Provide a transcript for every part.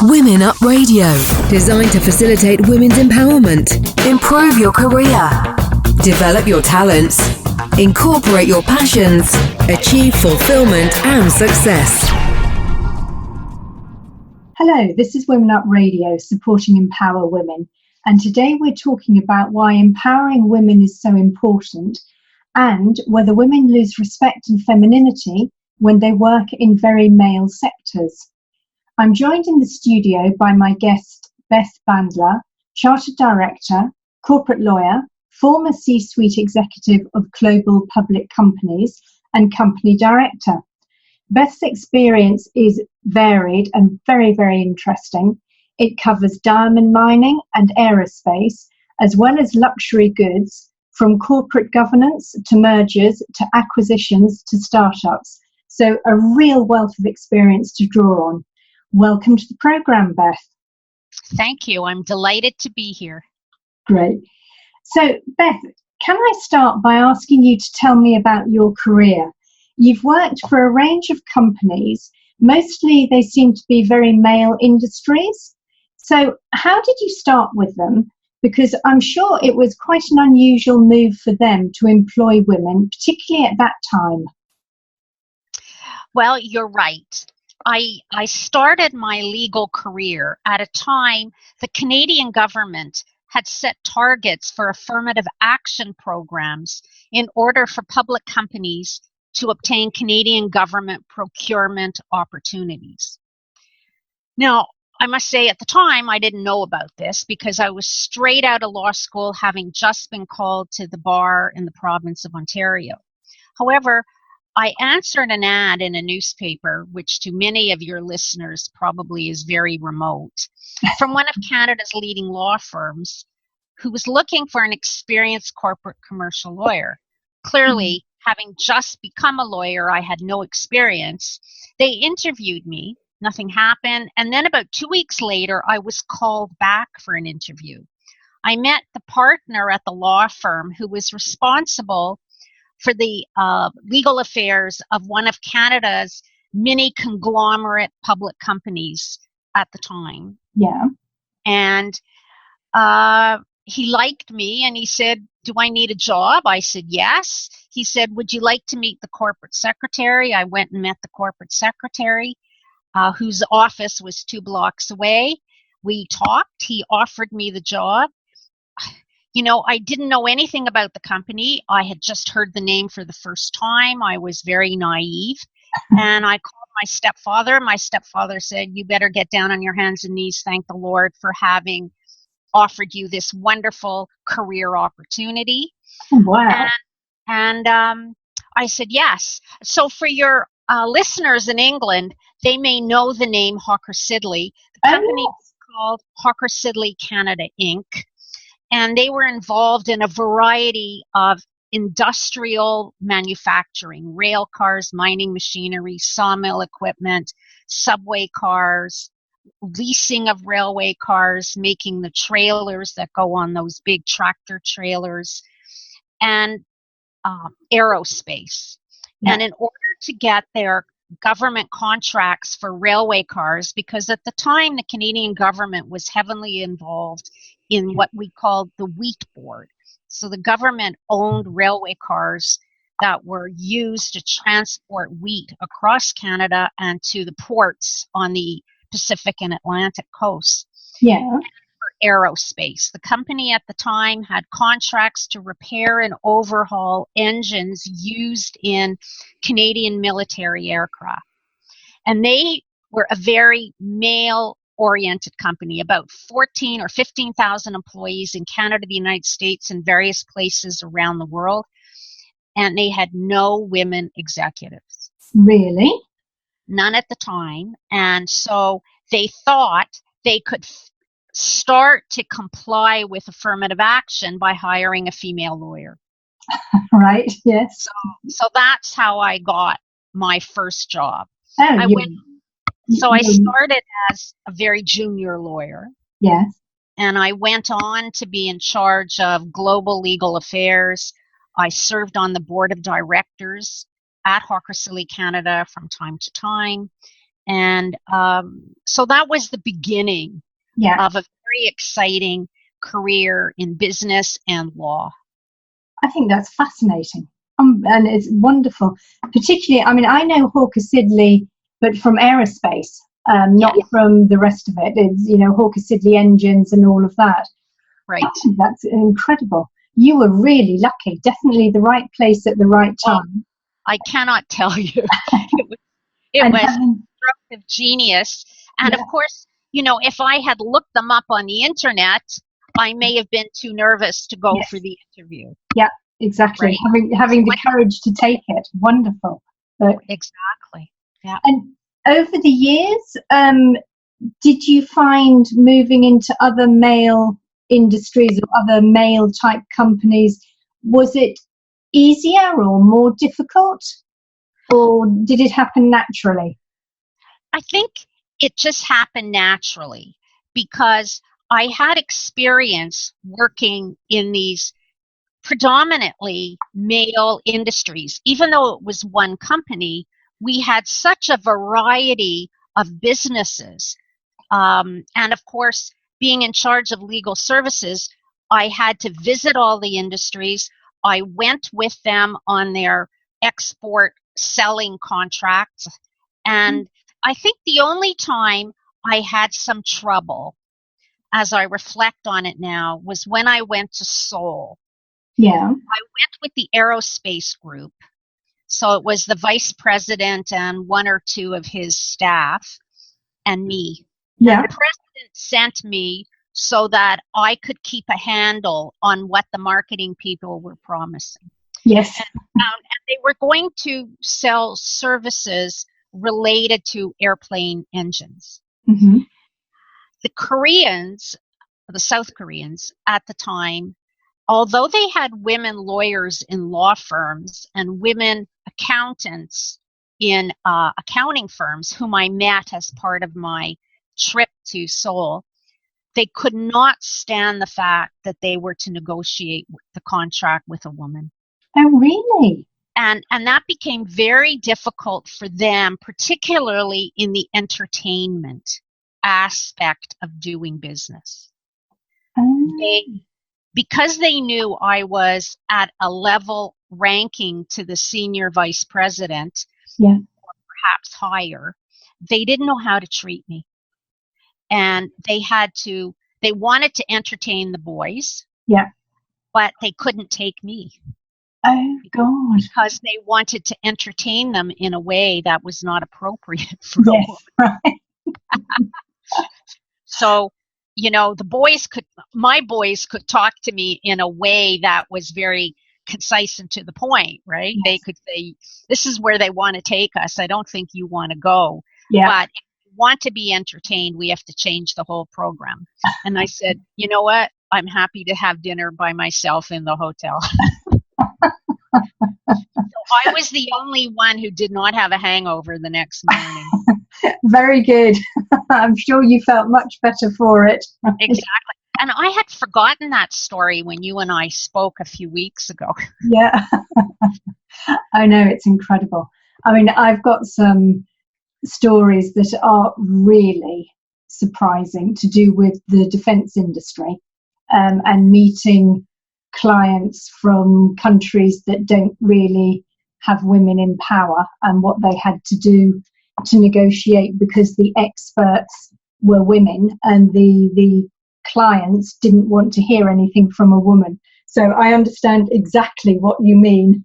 Women Up Radio, designed to facilitate women's empowerment, improve your career, develop your talents, incorporate your passions, achieve fulfillment and success. Hello, this is Women Up Radio, supporting Empower Women. And today we're talking about why empowering women is so important and whether women lose respect and femininity when they work in very male sectors. I'm joined in the studio by my guest, Beth Bandler, Chartered Director, corporate lawyer, former C-suite executive of global public companies, and company director. Beth's experience is varied and very, very interesting. It covers diamond mining and aerospace, as well as luxury goods, from corporate governance to mergers to acquisitions to startups. So a real wealth of experience to draw on. Welcome to the program, Beth. Thank you. I'm delighted to be here. Great. So, Beth, can I start by asking you to tell me about your career? You've worked for a range of companies. Mostly they seem to be very male industries. So how did you start with them? Because I'm sure it was quite an unusual move for them to employ women, particularly at that time. Well, you're right. I started my legal career at a time the Canadian government had set targets for affirmative action programs in order for public companies to obtain Canadian government procurement opportunities. Now, I must say at the time I didn't know about this because I was straight out of law school, having just been called to the bar in the province of Ontario. However, I answered an ad in a newspaper, which to many of your listeners probably is very remote, from one of Canada's leading law firms who was looking for an experienced corporate commercial lawyer. Clearly, having just become a lawyer, I had no experience. They interviewed me, nothing happened, and then about 2 weeks later, I was called back for an interview. I met the partner at the law firm who was responsible for the legal affairs of one of Canada's mini conglomerate public companies at the time. Yeah. And he liked me and he said, "Do I need a job?" I said, "Yes." He said, "Would you like to meet the corporate secretary?" I went and met the corporate secretary, whose office was 2 blocks away. We talked. He offered me the job. You know, I didn't know anything about the company. I had just heard the name for the first time. I was very naive. And I called my stepfather. My stepfather said, "You better get down on your hands and knees, thank the Lord for having offered you this wonderful career opportunity." Wow. And I said, yes. So for your listeners in England, they may know the name Hawker Siddeley. The company is called Hawker Siddeley Canada Inc., and they were involved in a variety of industrial manufacturing, rail cars, mining machinery, sawmill equipment, subway cars, leasing of railway cars, making the trailers that go on those big tractor trailers, and aerospace. Yeah. And in order to get their government contracts for railway cars, because at the time the Canadian government was heavily involved in what we called the Wheat Board. So the government owned railway cars that were used to transport wheat across Canada and to the ports on the Pacific and Atlantic coasts. Yeah. For aerospace. The company at the time had contracts to repair and overhaul engines used in Canadian military aircraft. And they were a very male-oriented company, about 14 or 15,000 employees in Canada, the United States, and various places around the world. And they had no women executives. Really? None at the time. And so they thought they could start to comply with affirmative action by hiring a female lawyer. Right, yes. So that's how I got my first job. I started as a very junior lawyer. Yes. And I went on to be in charge of global legal affairs. I served on the board of directors at Hawker Siddeley Canada from time to time. And so that was the beginning of a very exciting career in business and law. I think that's fascinating. And it's wonderful. Particularly, I mean, I know Hawker Siddeley, but from aerospace, not from the rest of it. It's, Hawker Siddeley engines and all of that. Right. That's incredible. You were really lucky. Definitely the right place at the right time. Well, I cannot tell you. It was constructive genius. And of course, if I had looked them up on the internet, I may have been too nervous to go for the interview. Yeah, exactly. Right? Having the courage to take it. Wonderful. Exactly. Yeah. And over the years, did you find moving into other male industries or other male type companies, was it easier or more difficult, or did it happen naturally? I think it just happened naturally because I had experience working in these predominantly male industries. Even though it was one company, we had such a variety of businesses. And of course, being in charge of legal services, I had to visit all the industries. I went with them on their export selling contracts. And I think the only time I had some trouble, as I reflect on it now, was when I went to Seoul. Yeah. I went with the aerospace group. So it was the vice president and one or two of his staff and me. Yeah. And the president sent me so that I could keep a handle on what the marketing people were promising. Yes. And they were going to sell services related to airplane engines. Mm-hmm. The Koreans, the South Koreans at the time, although they had women lawyers in law firms and women accountants in accounting firms whom I met as part of my trip to Seoul, they could not stand the fact that they were to negotiate the contract with a woman. Oh, really? And that became very difficult for them, particularly in the entertainment aspect of doing business. Because they knew I was at a level ranking to the senior vice president, or perhaps higher, they didn't know how to treat me. And they wanted to entertain the boys, but they couldn't take me. Oh, God. Because they wanted to entertain them in a way that was not appropriate for a woman. Right. So, my boys could talk to me in a way that was very concise and to the point, right? Yes. They could say, this is where they want to take us. I don't think you want to go. Yeah. But if you want to be entertained, we have to change the whole program. And I said, you know what? I'm happy to have dinner by myself in the hotel. So I was the only one who did not have a hangover the next morning. Very good. I'm sure you felt much better for it. Exactly. And I had forgotten that story when you and I spoke a few weeks ago. Yeah. I know, it's incredible. I mean, I've got some stories that are really surprising to do with the defense industry, and meeting clients from countries that don't really have women in power, and what they had to do to negotiate because the experts were women and the clients didn't want to hear anything from a woman. So I understand exactly what you mean.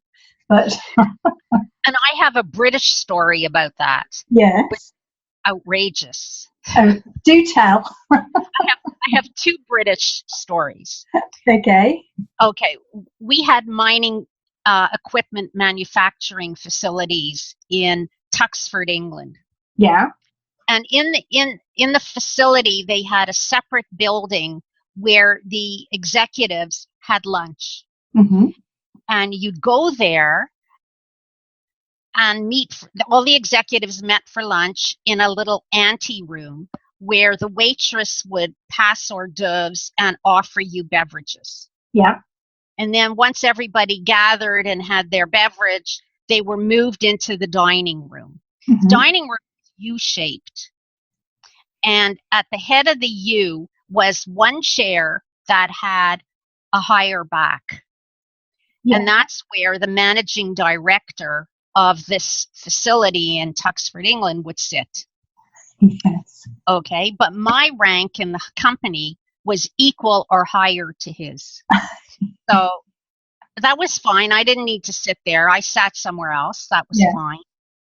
But and I have a British story about that. Yes. It's outrageous. Oh, do tell. I have two British stories. Okay. We had mining equipment manufacturing facilities in Tuxford, England. Yeah. And in the facility, they had a separate building where the executives had lunch. Mm-hmm. And you'd go there and all the executives met for lunch in a little ante room where the waitress would pass hors d'oeuvres and offer you beverages. Yeah. And then once everybody gathered and had their beverage, they were moved into the dining room. Mm-hmm. The dining room was U-shaped. And at the head of the U was one chair that had a higher back. Yeah. And that's where the managing director of this facility in Tuxford, England would sit. Yes. Okay, but my rank in the company was equal or higher to his. So that was fine. I didn't need to sit there. I sat somewhere else. That was fine.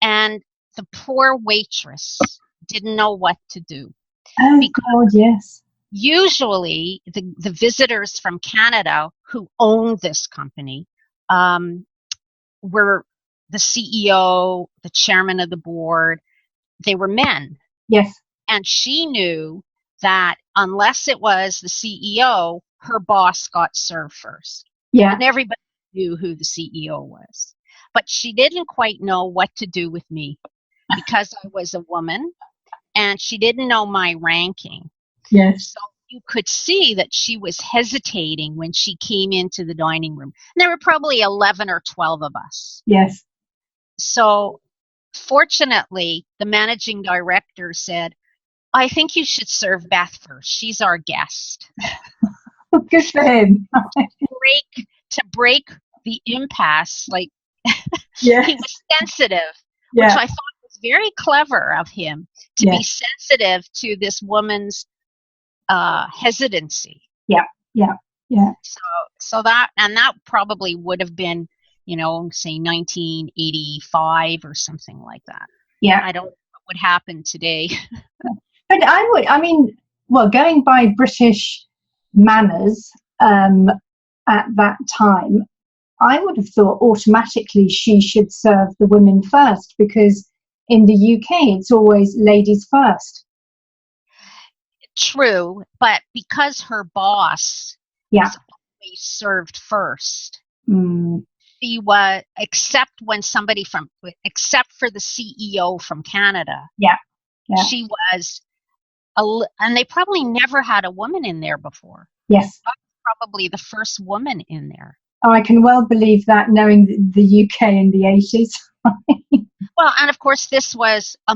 And the poor waitress didn't know what to do. Oh, God, yes. Usually, the visitors from Canada who owned this company were the CEO, the chairman of the board. They were men. Yes. And she knew that unless it was the CEO, her boss got served first. Yeah. And everybody knew who the CEO was. But she didn't quite know what to do with me because I was a woman and she didn't know my ranking. Yes. So you could see that she was hesitating when she came into the dining room. And there were probably 11 or 12 of us. Yes. So fortunately, the managing director said, I think you should serve Beth first. She's our guest. Good for him. to break the impasse, like yes. he was sensitive, which I thought was very clever of him to be sensitive to this woman's hesitancy. Yeah. So that probably would have been, say 1985 or something like that. Yeah. I don't know what would happen today. But going by British manners at that time, I would have thought automatically she should serve the women first, because in the UK it's always ladies first. True, but because her boss was always served first, she was, except for the CEO from Canada. Yeah. She was, and they probably never had a woman in there before. Yes. I was probably the first woman in there. Oh, I can well believe that, knowing the UK in the 80s. Well, and of course, this was a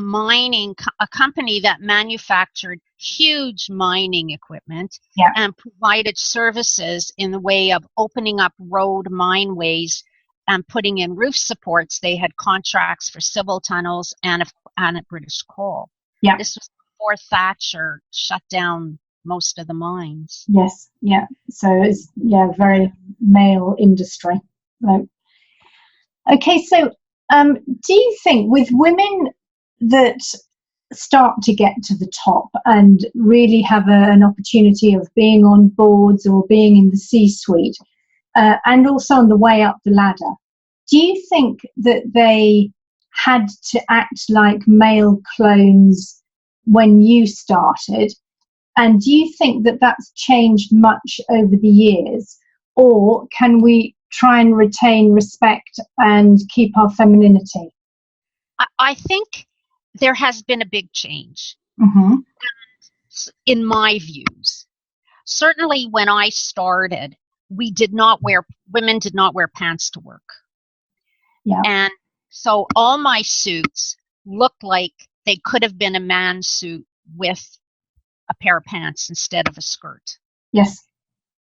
company that manufactured huge mining equipment and provided services in the way of opening up road mineways and putting in roof supports. They had contracts for civil tunnels and at British Coal. Yeah. This was before Thatcher shut down most of the mines. Yes, yeah. So it's very male industry. Right. Okay, so do you think with women that start to get to the top and really have an opportunity of being on boards or being in the C-suite, and also on the way up the ladder, do you think that they had to act like male clones when you started? And do you think that that's changed much over the years? Or can we try and retain respect and keep our femininity? I think there has been a big change in my views. Certainly when I started, women did not wear pants to work. Yeah. And so all my suits looked like they could have been a man's suit with a pair of pants instead of a skirt. Yes.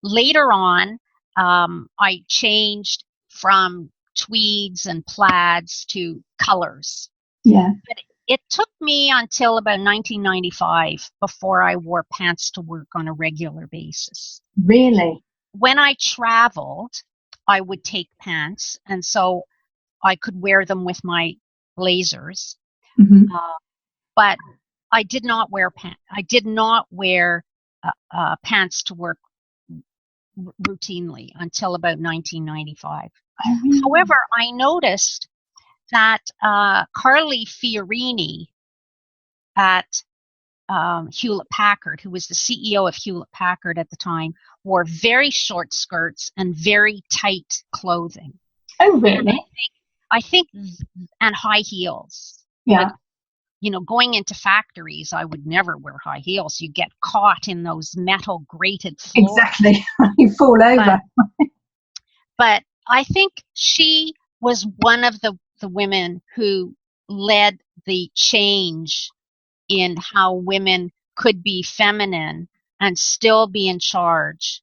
Later on, I changed from tweeds and plaids to colors. Yeah. But it took me until about 1995 before I wore pants to work on a regular basis. Really? When I traveled, I would take pants, and so I could wear them with my blazers. But I did not wear pants. I did not wear pants to work routinely until about 1995. However, I noticed that Carly Fiorini at Hewlett Packard, who was the CEO of Hewlett Packard at the time, wore very short skirts and very tight clothing. Oh, really? I think, and high heels. Yeah. But, going into factories, I would never wear high heels. You get caught in those metal grated floors. Exactly. You fall over. But I think she was one of the women who led the change in how women could be feminine and still be in charge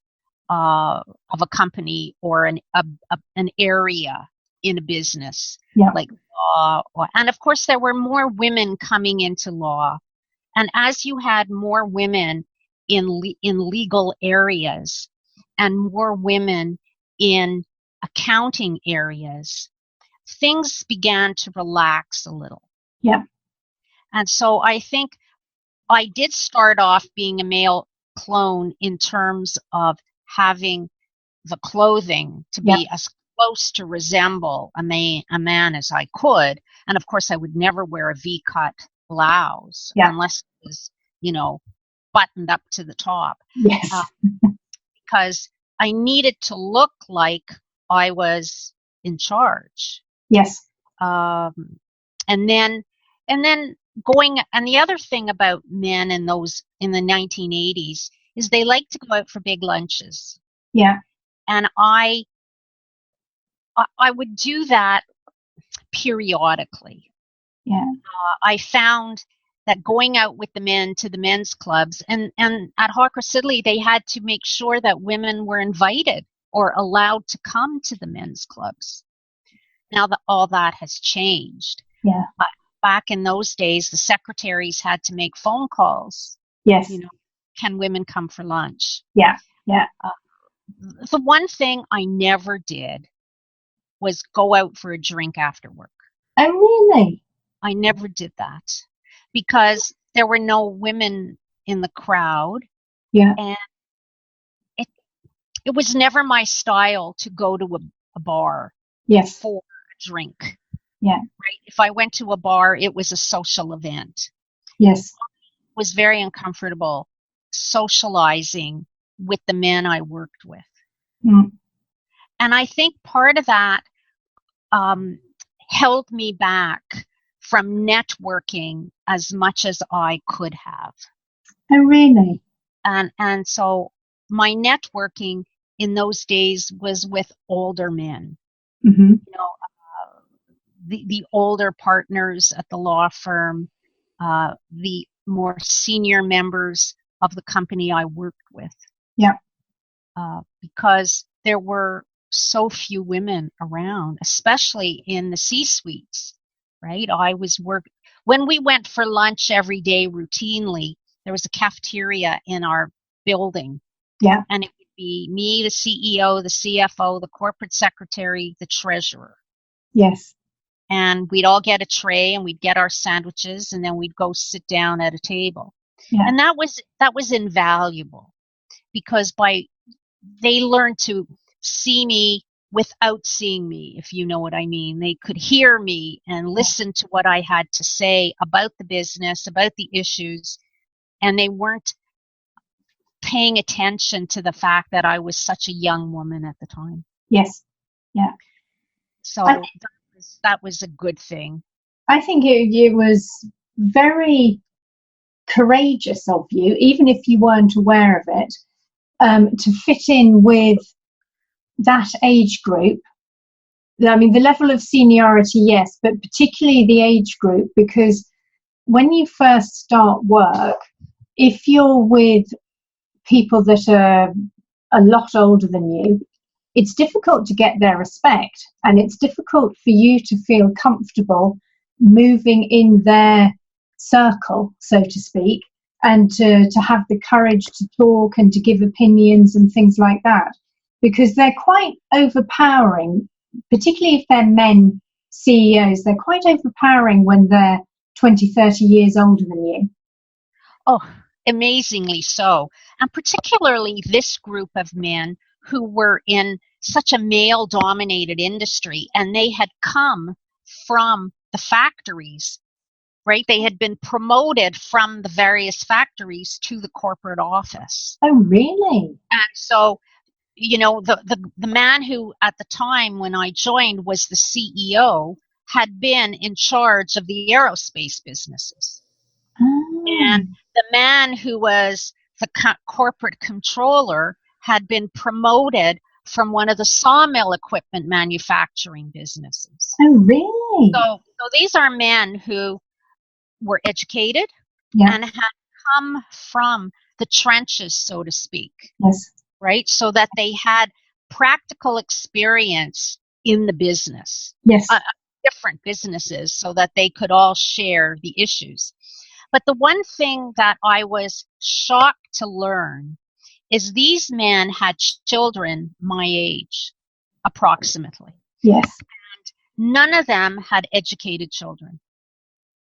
of a company or an area in a business, like law. And of course, there were more women coming into law. And as you had more women in legal areas and more women in accounting areas, things began to relax a little. Yeah. And so I think I did start off being a male clone in terms of having the clothing to be as close to resemble a man as I could. And of course, I would never wear a V-cut blouse unless it was, buttoned up to the top. Yes. Because I needed to look like I was in charge. Yes. And then going, and the other thing about men in the 1980s is they like to go out for big lunches. Yeah. And I would do that periodically. Yeah. I found that going out with the men to the men's clubs, and at Hawker Siddeley, they had to make sure that women were invited or allowed to come to the men's clubs. Now that all that has changed. Yeah. Back in those days, the secretaries had to make phone calls. Yes. Can women come for lunch? Yeah. Yeah. The one thing I never did was go out for a drink after work. Oh, really? I never did that because there were no women in the crowd. Yeah. And it was never my style to go to a bar for a drink. Yeah. Right? If I went to a bar, it was a social event. Yes. I was very uncomfortable socializing with the men I worked with. Mm. And I think part of that held me back from networking as much as I could have. Oh, really? And so my networking in those days was with older men. Mm-hmm. The older partners at the law firm, the more senior members of the company I worked with. Yeah. Because there were so few women around, especially in the C-suites, right? When we went for lunch every day routinely, there was a cafeteria in our building. Yeah. And it would be me, the CEO, the CFO, the corporate secretary, the treasurer. Yes. And we'd all get a tray and we'd get our sandwiches and then we'd go sit down at a table. Yeah. And that was invaluable because they learned to see me without seeing me, if you know what I mean. They could hear me and listen to what I had to say about the business, about the issues, and they weren't paying attention to the fact that I was such a young woman at the time. Yes. Yeah. So that was a good thing. I think it was very courageous of you, even if you weren't aware of it, to fit in with that age group. I mean, the level of seniority, yes, but particularly the age group, because when you first start work, if you're with people that are a lot older than you, it's difficult to get their respect, and it's difficult for you to feel comfortable moving in their circle, so to speak, and to have the courage to talk and to give opinions and things like that, because they're quite overpowering, particularly if they're men CEOs. They're quite overpowering when they're 20, 30 years older than you. Oh, amazingly so. And particularly this group of men who were in such a male-dominated industry, and they had come from the factories, right? They had been promoted from the various factories to the corporate office. Oh, really? And so, the man who at the time when I joined was the CEO had been in charge of the aerospace businesses. Oh. And the man who was the corporate controller had been promoted from one of the sawmill equipment manufacturing businesses. Oh, really? So So these are men who were educated Yeah. and had come from the trenches, so to speak, Yes. right? So that they had practical experience in the business, Yes. different businesses, so that they could all share the issues. But the one thing that I was shocked to learn is these men had children my age, approximately. Yes. None of them had educated children,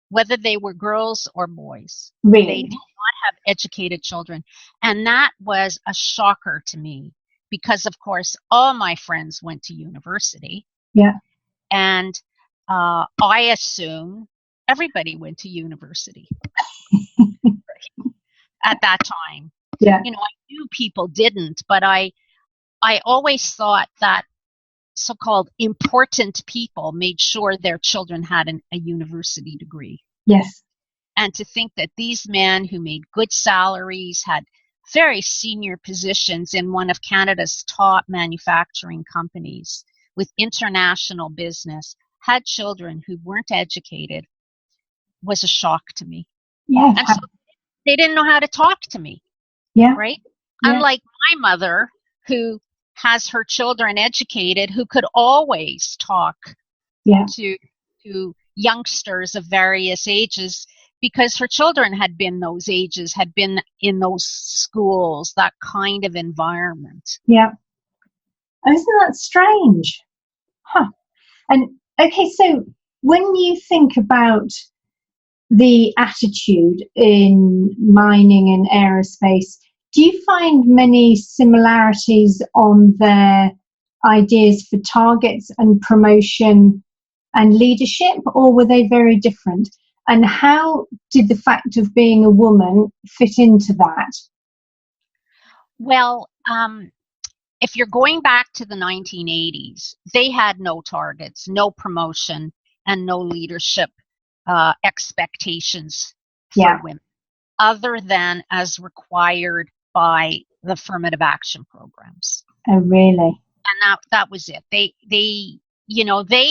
whether they were girls or boys. Really? They did not have educated children. And that was a shocker to me because, of course, all my friends went to university. Yeah. And I assume everybody went to university at that time. Yeah. You know, I knew people didn't, but I always thought that so-called important people made sure their children had a university degree. Yes. And to think that these men who made good salaries, had very senior positions in one of Canada's top manufacturing companies with international business, had children who weren't educated, was a shock to me. Yeah. And so they didn't know how to talk to me, Yeah. right? Yeah. Unlike my mother, who has her children educated, who could always talk Yeah. to youngsters of various ages, because her children had been those ages, had been in those schools, that kind of environment. Yeah. Oh, isn't that strange? Huh. And okay, so when you think about the attitude in mining and aerospace, do you find many similarities on their ideas for targets and promotion and leadership, or were they very different? And how did the fact of being a woman fit into that? Well, if you're going back to the 1980s, they had no targets, no promotion, and no leadership expectations for women, other than as required by the affirmative action programs. Oh, really? And that was it. They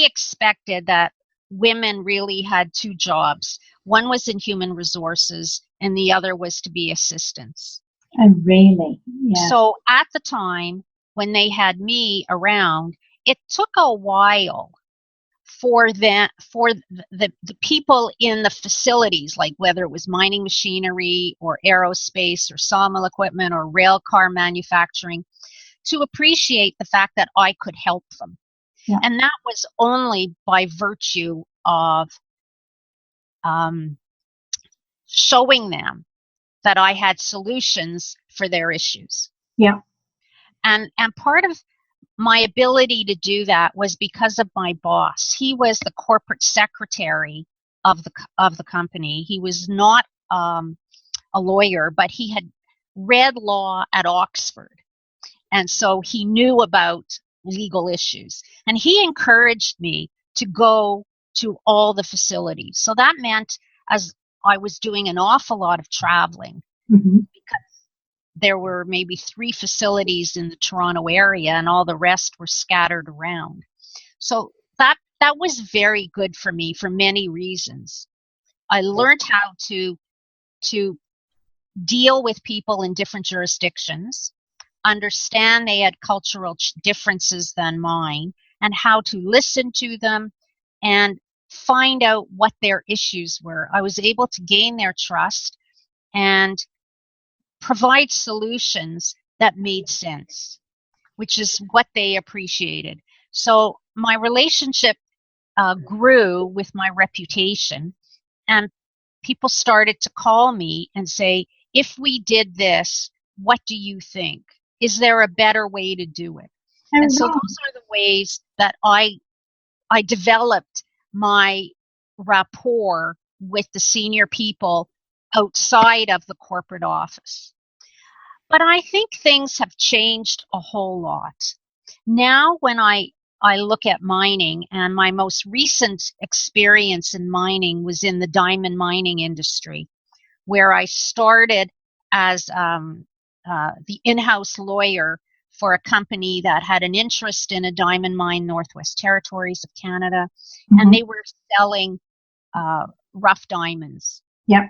expected that women really had two jobs. One was in human resources, and the other was to be assistants. Oh, really? Yeah. So at the time when they had me around, it took a while for the people in the facilities, like whether it was mining machinery or aerospace or sawmill equipment or rail car manufacturing, to appreciate the fact that I could help them. Yeah. And that was only by virtue of showing them that I had solutions for their issues. Yeah. And part of my ability to do that was because of my boss. He was the corporate secretary of the company. He was not a lawyer, but he had read law at Oxford. And so he knew about legal issues. And he encouraged me to go to all the facilities. So that meant, as I was doing an awful lot of traveling, because there were maybe 3 facilities in the Toronto area and all the rest were scattered around. So that was very good for me for many reasons. I learned how to deal with people in different jurisdictions, understand they had cultural differences than mine, and how to listen to them and find out what their issues were. I was able to gain their trust and provide solutions that made sense, which is what they appreciated. So my relationship grew with my reputation, and people started to call me and say, if we did this, what do you think? Is there a better way to do it? And so those are the ways that I developed my rapport with the senior people outside of the corporate office. But I think things have changed a whole lot. Now when I look at mining, and my most recent experience in mining was in the diamond mining industry, where I started as the in-house lawyer for a company that had an interest in a diamond mine, Northwest Territories of Canada, Mm-hmm. and they were selling rough diamonds. Yeah.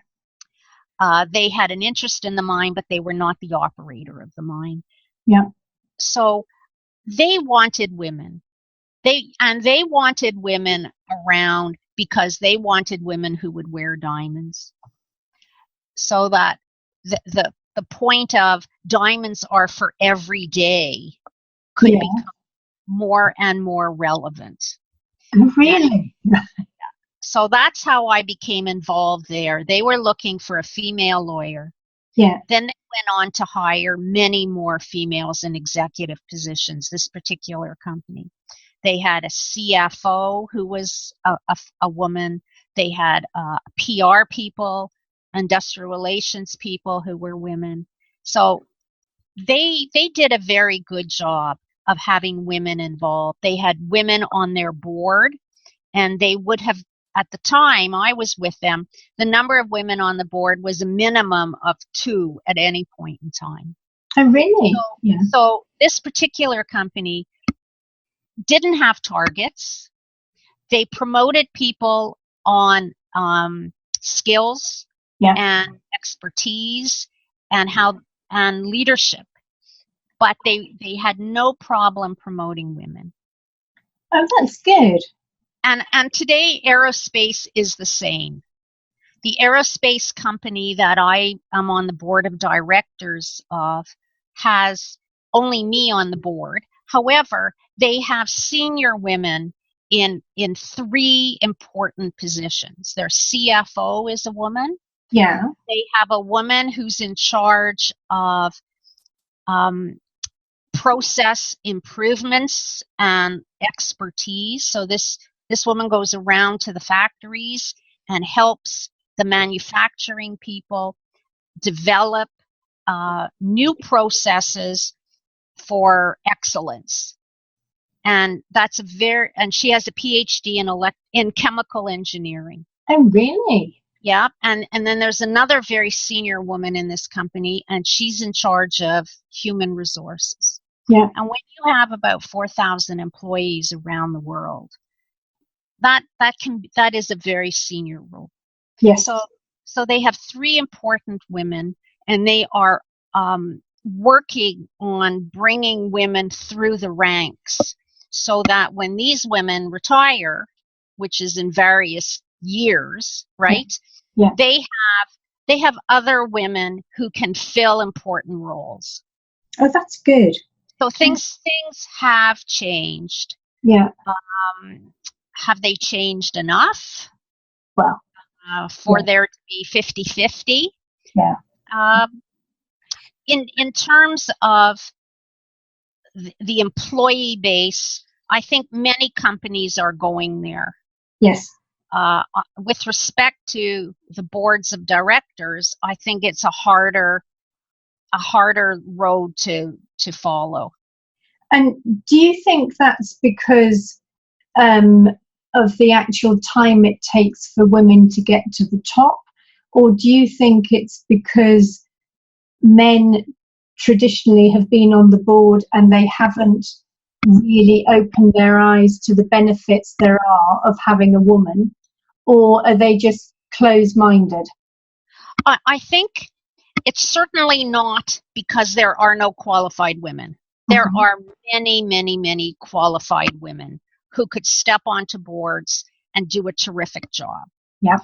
They had an interest in the mine, but they were not the operator of the mine. Yeah. So they wanted women. They wanted women around because they wanted women who would wear diamonds. So that the point of diamonds are for every day could become more and more relevant. Really? So that's how I became involved there. They were looking for a female lawyer. Yeah. Then they went on to hire many more females in executive positions, this particular company. They had a CFO who was a woman. They had PR people, industrial relations people who were women. So they did a very good job of having women involved. They had women on their board, and they would have, at the time I was with them, the number of women on the board was a minimum of 2 at any point in time. Oh, really? So this particular company didn't have targets. They promoted people on skills and expertise and leadership, but they had no problem promoting women. Oh, that's good. And today aerospace is the same. The aerospace company that I am on the board of directors of has only me on the board. However, they have senior women in 3 important positions. Their CFO is a woman. Yeah. They have a woman who's in charge of process improvements and expertise. So this woman goes around to the factories and helps the manufacturing people develop new processes for excellence. And and she has a PhD in chemical engineering. Oh, really? Yeah. And then there's another very senior woman in this company, and she's in charge of human resources. Yeah. And when you have about 4,000 employees around the world, that is a very senior role. Yes. So they have 3 important women, and they are working on bringing women through the ranks so that when these women retire, which is in various years, right? Yeah. They have other women who can fill important roles. Oh, that's good. So things have changed. Yeah. Have they changed enough? Well, for there to be 50-50? Yeah. In terms of the employee base, I think many companies are going there. Yes. With respect to the boards of directors, I think it's a harder road to follow. And do you think that's because of the actual time it takes for women to get to the top, or do you think it's because men traditionally have been on the board and they haven't really opened their eyes to the benefits there are of having a woman, or are they just closed-minded? I think it's certainly not because there are no qualified women. There are many, many, many qualified women who could step onto boards and do a terrific job. Yeah.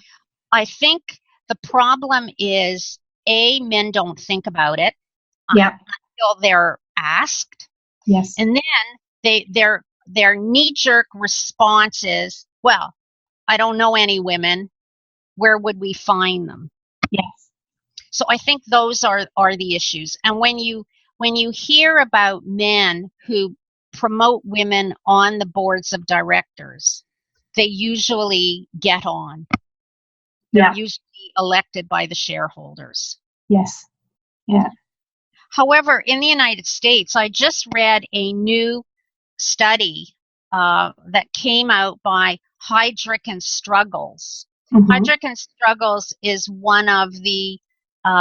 I think the problem is, men don't think about it until they're asked. Yes. And then their knee-jerk response is, well, I don't know any women. Where would we find them? Yes. So I think those are the issues. And when you hear about men who promote women on the boards of directors, they usually get on. They're usually elected by the shareholders. Yes. Yeah. However, in the United States, I just read a new study that came out by Heidrick and Struggles. Heidrick and Struggles is one of the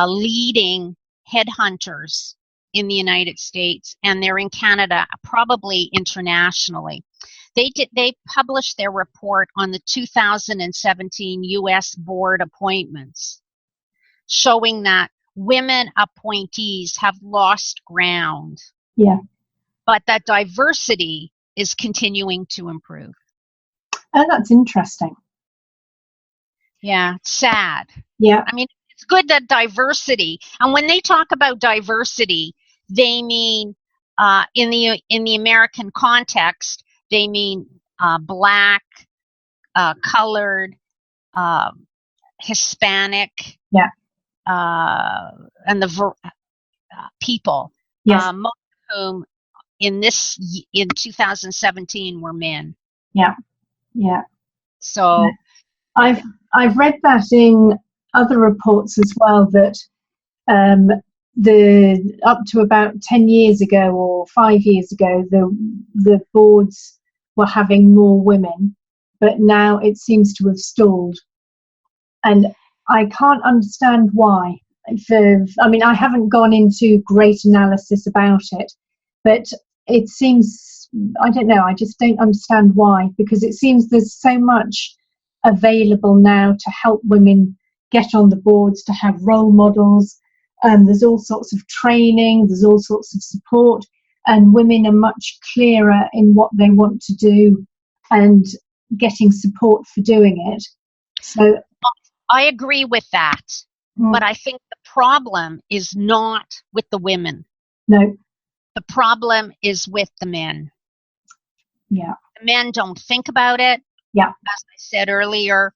leading headhunters in the United States, and they're in Canada, probably internationally. They published their report on the 2017 U.S. board appointments, showing that women appointees have lost ground. Yeah. But that diversity is continuing to improve. Oh, that's interesting. Yeah, it's sad. Yeah. I mean, it's good that diversity, and when they talk about diversity, they mean in the American context, they mean Black, colored, Hispanic, yeah, and the people, yes, most of whom in 2017 were men. Yeah, yeah. So I've read that in other reports as well, that up to about 10 years ago or 5 years ago, the boards were having more women, but now it seems to have stalled, and I can't understand why. I mean, I haven't gone into great analysis about it, but it seems, I don't know, I just don't understand why, because it seems there's so much available now to help women get on the boards, to have role models. There's all sorts of training, there's all sorts of support, and women are much clearer in what they want to do and getting support for doing it. So I agree with that, but I think the problem is not with the women. No. The problem is with the men. Yeah. The men don't think about it. Yeah. As I said earlier,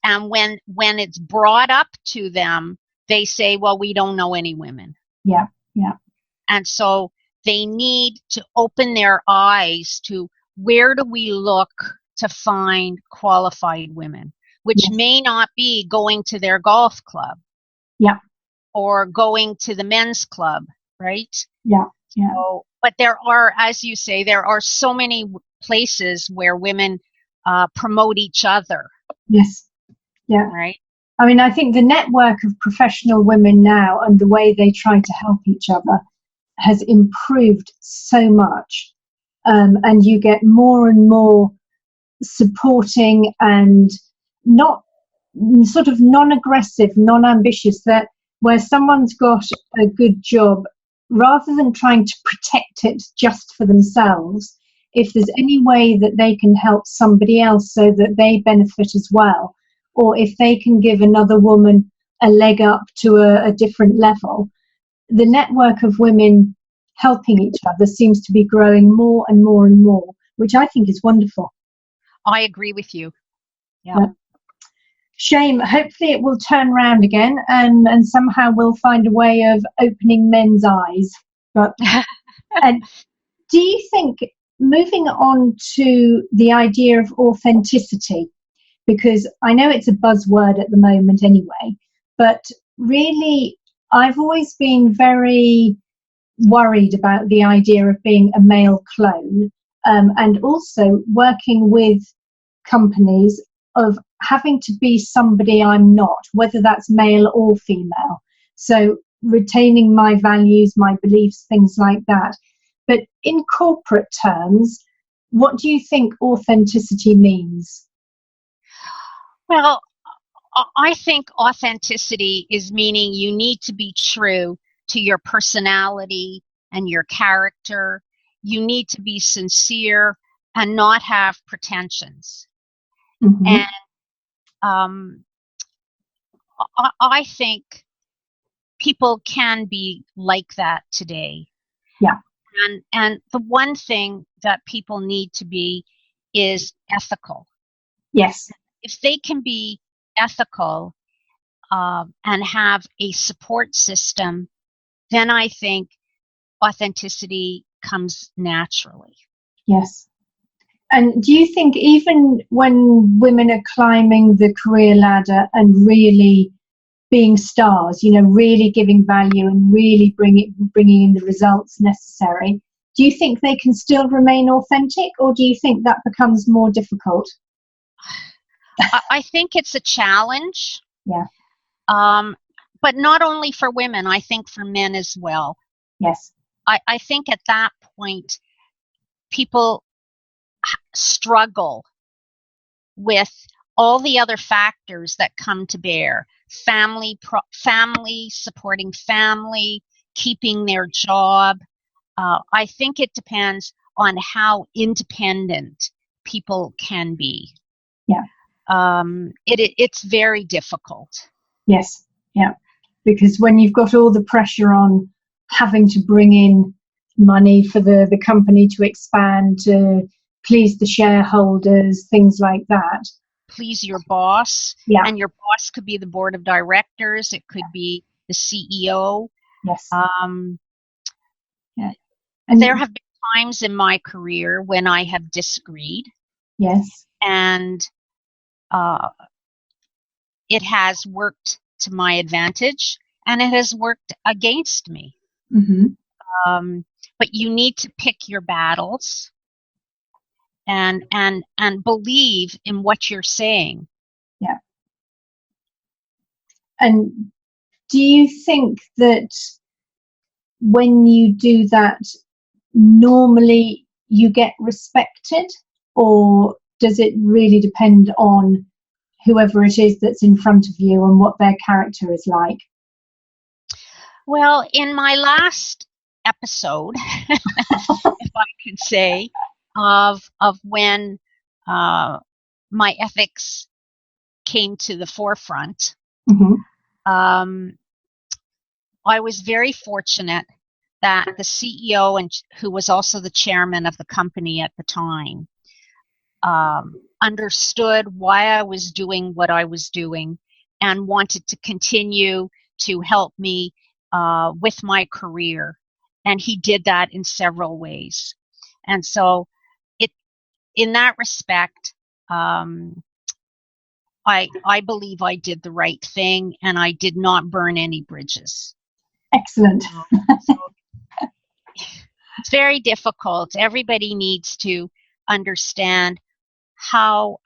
and when it's brought up to them, they say, well, we don't know any women. Yeah. Yeah. And so they need to open their eyes to, where do we look to find qualified women, which yes. may not be going to their golf club. Yeah. Or going to the men's club, right? Yeah. Yeah. So, but there are, as you say, there are so many places where women promote each other. Yes. Yeah. Right. I mean, I think the network of professional women now and the way they try to help each other has improved so much. And you get more and more supporting and not sort of non-aggressive, non-ambitious, that where someone's got a good job, rather than trying to protect it just for themselves, if there's any way that they can help somebody else so that they benefit as well, or if they can give another woman a leg up to a different level, the network of women helping each other seems to be growing more and more and more, which I think is wonderful. I agree with you. Yeah. Shame. Hopefully it will turn around again, and somehow we'll find a way of opening men's eyes. But do you think, moving on to the idea of authenticity, because I know it's a buzzword at the moment anyway, but really I've always been very worried about the idea of being a male clone, and also working with companies of having to be somebody I'm not, whether that's male or female. So retaining my values, my beliefs, things like that. But in corporate terms, what do you think authenticity means? Well, I think authenticity is meaning you need to be true to your personality and your character. You need to be sincere and not have pretensions. Mm-hmm. And I think people can be like that today. Yeah. And the one thing that people need to be is ethical. Yes. If they can be ethical and have a support system, then I think authenticity comes naturally. Yes. And do you think even when women are climbing the career ladder and really being stars, really giving value and really bringing in the results necessary, do you think they can still remain authentic, or do you think that becomes more difficult? I think it's a challenge. Yeah. But not only for women, I think for men as well. Yes. I think at that point, people struggle with all the other factors that come to bear: family, supporting family, keeping their job. I think it depends on how independent people can be. Yeah. It's very difficult. Yes. Yeah. Because when you've got all the pressure on having to bring in money for the company to expand, to please the shareholders, things like that. Please your boss. Yeah. And your boss could be the board of directors. It could be the CEO. Yes. Yeah. And there have been times in my career when I have disagreed. Yes. And it has worked to my advantage, and it has worked against me. Mm-hmm. But you need to pick your battles and believe in what you're saying. Yeah. And do you think that when you do that, normally you get respected, or does it really depend on whoever it is that's in front of you and what their character is like? Well, in my last episode, if I can say, of when my ethics came to the forefront, Mm-hmm. I was very fortunate that the CEO, and who was also the chairman of the company at the time, understood why I was doing what I was doing and wanted to continue to help me with my career. And he did that in several ways. And so in that respect, I believe I did the right thing, and I did not burn any bridges. Excellent. So it's very difficult. Everybody needs to understand how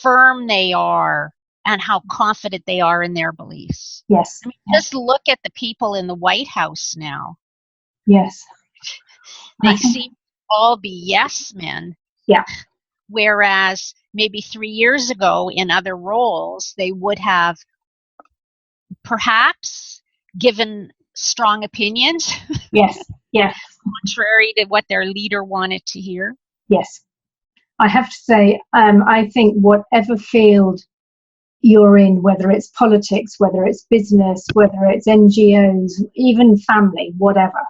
firm they are and how confident they are in their beliefs. Yes. I mean, just look at the people in the White House now. Yes. They seem to all be yes men. Yeah. Whereas maybe 3 years ago in other roles, they would have perhaps given strong opinions. Yes. Yes. Contrary to what their leader wanted to hear. Yes. I have to say, I think whatever field you're in, whether it's politics, whether it's business, whether it's NGOs, even family, whatever,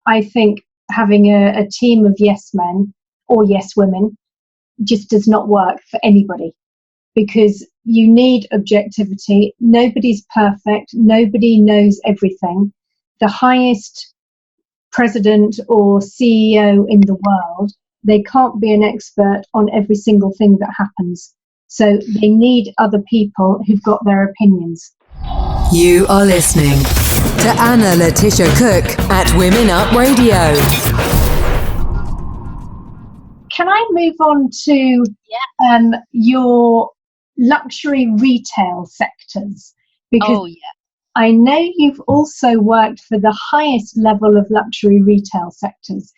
I think having a team of yes men or yes women just does not work for anybody, because you need objectivity. Nobody's perfect. Nobody knows everything. The highest president or CEO in the world, they can't be an expert on every single thing that happens. So they need other people who've got their opinions. You are listening to Anna Letitia Cook at Women Up Radio. Can I move on to your luxury retail sectors? Because I know you've also worked for the highest level of luxury retail sectors.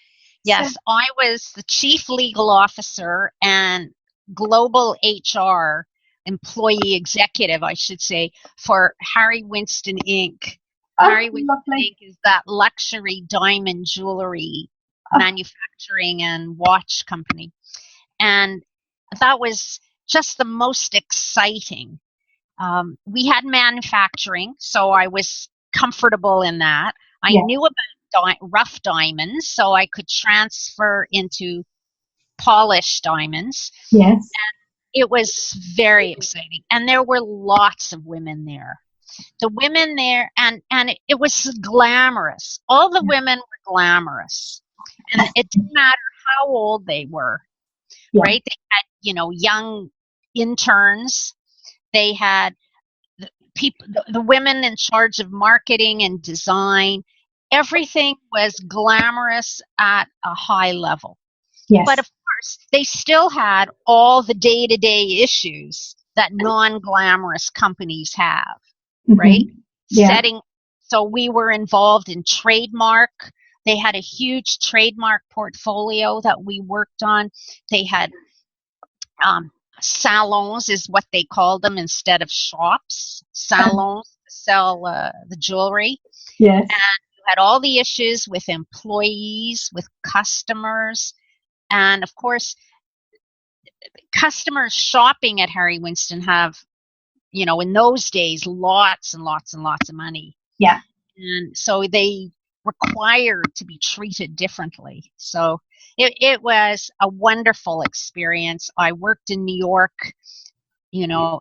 Yes, so I was the chief legal officer and global HR employee executive, I should say, for Harry Winston Inc. Harry Winston Inc. is that luxury diamond jewelry manufacturing and watch company. And that was just the most exciting. We had manufacturing, so I was comfortable in that. I knew about rough diamonds, so I could transfer into polished diamonds. Yes. And it was very exciting. And there were lots of women there. The women there, and it was glamorous. All the women were glamorous. And it didn't matter how old they were, right? They had, young interns. They had the women in charge of marketing and design. Everything was glamorous at a high level. Yes. But of course, they still had all the day-to-day issues that non-glamorous companies have, right? Yeah. So we were involved in trademark. They had a huge trademark portfolio that we worked on. They had salons, is what they called them, instead of shops. Salons to sell the jewelry. Yes. And you had all the issues with employees, with customers, and of course, customers shopping at Harry Winston have, in those days, lots and lots and lots of money. Yeah. And so they required to be treated differently. So it was a wonderful experience. I worked in New York,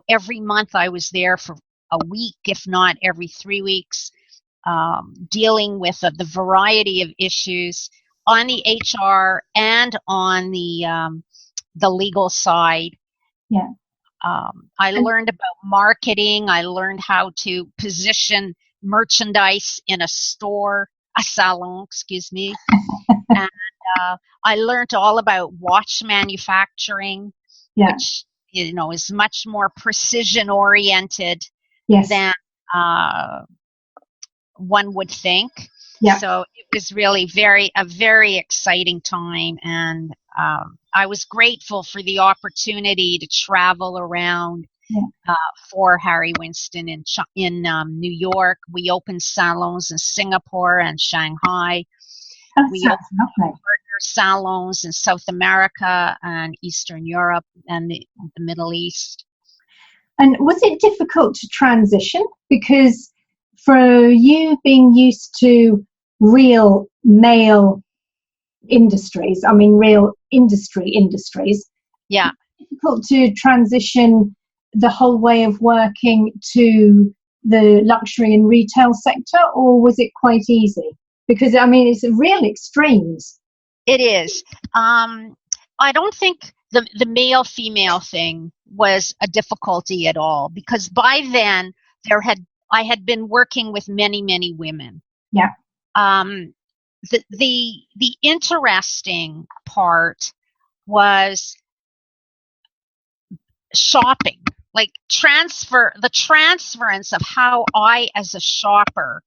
every month I was there for a week, if not every 3 weeks, dealing with the variety of issues on the HR and on the legal side. Yeah. I learned about marketing. I learned how to position merchandise in a salon, excuse me. And I learned all about watch manufacturing, which, is much more precision oriented than one would think. Yeah. So it was really a very exciting time, and I was grateful for the opportunity to travel around for Harry Winston in New York. We opened salons in Singapore and Shanghai. We opened partner salons in South America and Eastern Europe and the Middle East. And was it difficult to transition? Because for you being used to real male industries, real industries, yeah, difficult to transition the whole way of working to the luxury and retail sector, or was it quite easy? Because it's real extremes. It is. I don't think the male female thing was a difficulty at all, because by then I had been working with many women. Yeah. The interesting part was shopping, like the transference of how I, as a shopper,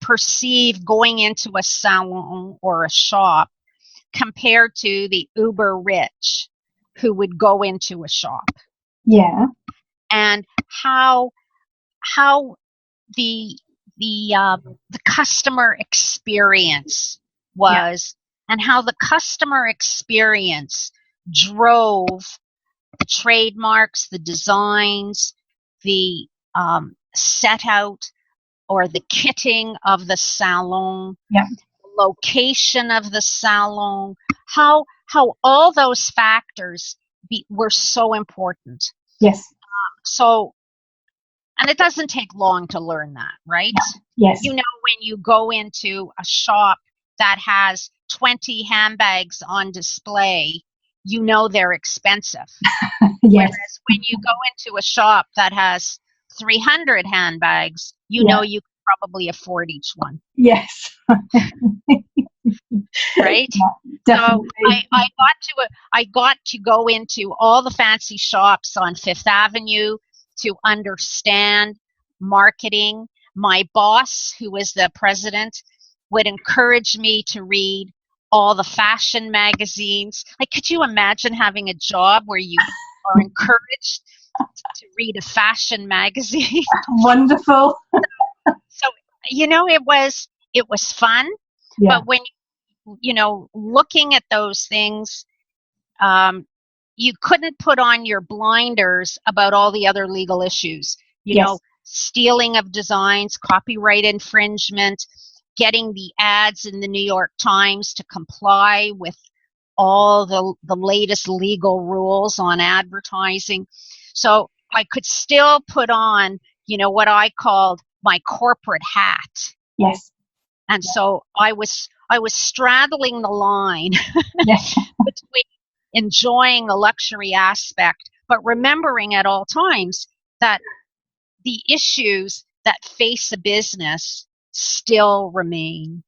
perceive going into a salon or a shop compared to the uber rich who would go into a shop. Yeah. And how the customer experience was, and how the customer experience drove the trademarks, the designs, the set out or the kitting of the salon, the location of the salon, how all those factors were so important. Yes. And it doesn't take long to learn that, right? Yes. When you go into a shop that has 20 handbags on display, they're expensive. Yes. Whereas when you go into a shop that has 300 handbags, you know you can probably afford each one. Yes. Right? So I got to go into all the fancy shops on Fifth Avenue to understand marketing. My boss, who was the president, would encourage me to read all the fashion magazines. Like, could you imagine having a job where you are encouraged to read a fashion magazine? Wonderful. So, it was fun. Yeah. But when, looking at those things, you couldn't put on your blinders about all the other legal issues, stealing of designs, copyright infringement, getting the ads in the New York Times to comply with all the latest legal rules on advertising. So I could still put on, what I called my corporate hat. Yes. And so I was straddling the line between enjoying the luxury aspect, but remembering at all times that the issues that face a business still remain.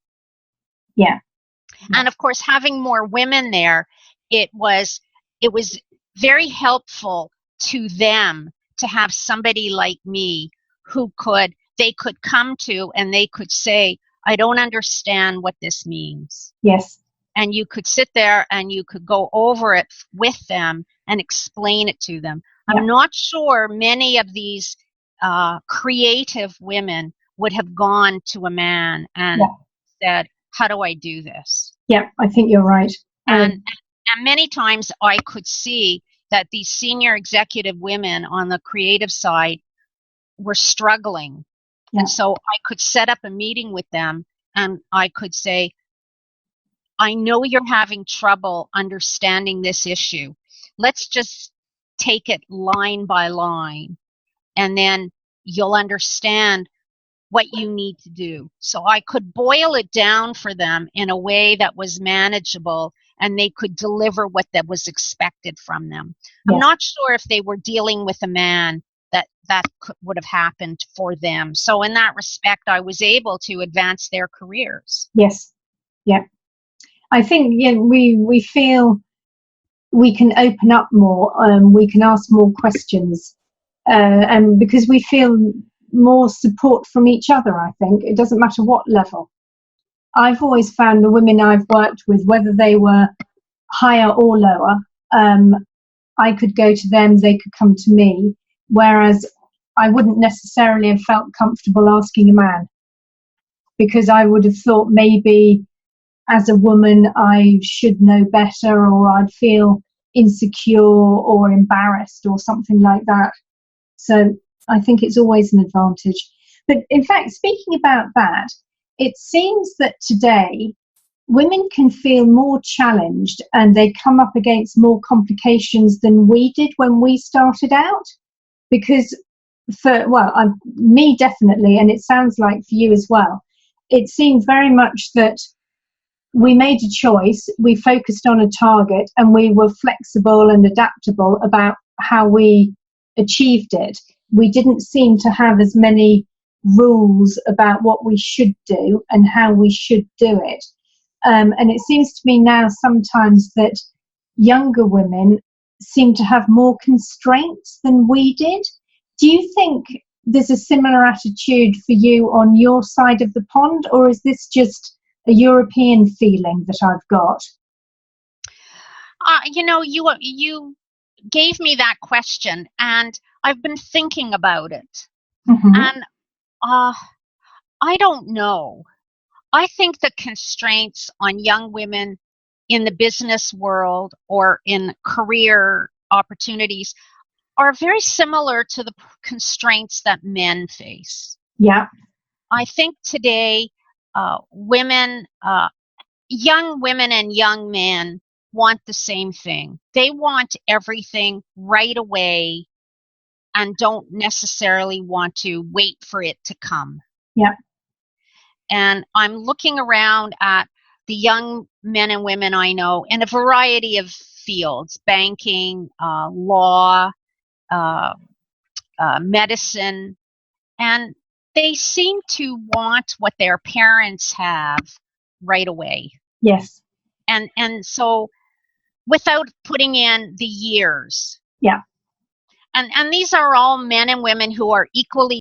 Yeah. And of course, having more women there, it was very helpful to them to have somebody like me who could they could come to and they could say, I don't understand what this means. Yes. And you could sit there and you could go over it with them and explain it to them. Yeah. I'm not sure many of these creative women would have gone to a man and said, how do I do this? Yeah, I think you're right. And many times I could see that these senior executive women on the creative side were struggling. Yeah. And so I could set up a meeting with them and I could say, I know you're having trouble understanding this issue. Let's just take it line by line, and then you'll understand what you need to do. So I could boil it down for them in a way that was manageable, and they could deliver what that was expected from them. Yes. I'm not sure if they were dealing with a man that would have happened for them. So in that respect, I was able to advance their careers. Yes. Yeah. I think we feel we can open up more, we can ask more questions, and because we feel more support from each other. I think it doesn't matter what level. I've always found the women I've worked with, whether they were higher or lower, I could go to them, they could come to me, whereas I wouldn't necessarily have felt comfortable asking a man, because I would have thought maybe as a woman, I should know better, or I'd feel insecure or embarrassed or something like that. So I think it's always an advantage. But in fact, speaking about that, it seems that today women can feel more challenged and they come up against more complications than we did when we started out. Because me definitely, and it sounds like for you as well, it seemed very much that we made a choice, we focused on a target, and we were flexible and adaptable about how we achieved it. We didn't seem to have as many rules about what we should do and how we should do it. And it seems to me now sometimes that younger women seem to have more constraints than we did. Do you think there's a similar attitude for you on your side of the pond, or is this just a European feeling that I've got? You gave me that question, and I've been thinking about it. Mm-hmm. And I don't know. I think the constraints on young women in the business world or in career opportunities are very similar to the constraints that men face. Yeah. I think today young women and young men want the same thing. They want everything right away and don't necessarily want to wait for it to come. Yeah. And I'm looking around at the young men and women I know in a variety of fields: banking, law, medicine, and they seem to want what their parents have right away. Yes. And so without putting in the years. Yeah. And these are all men and women who are equally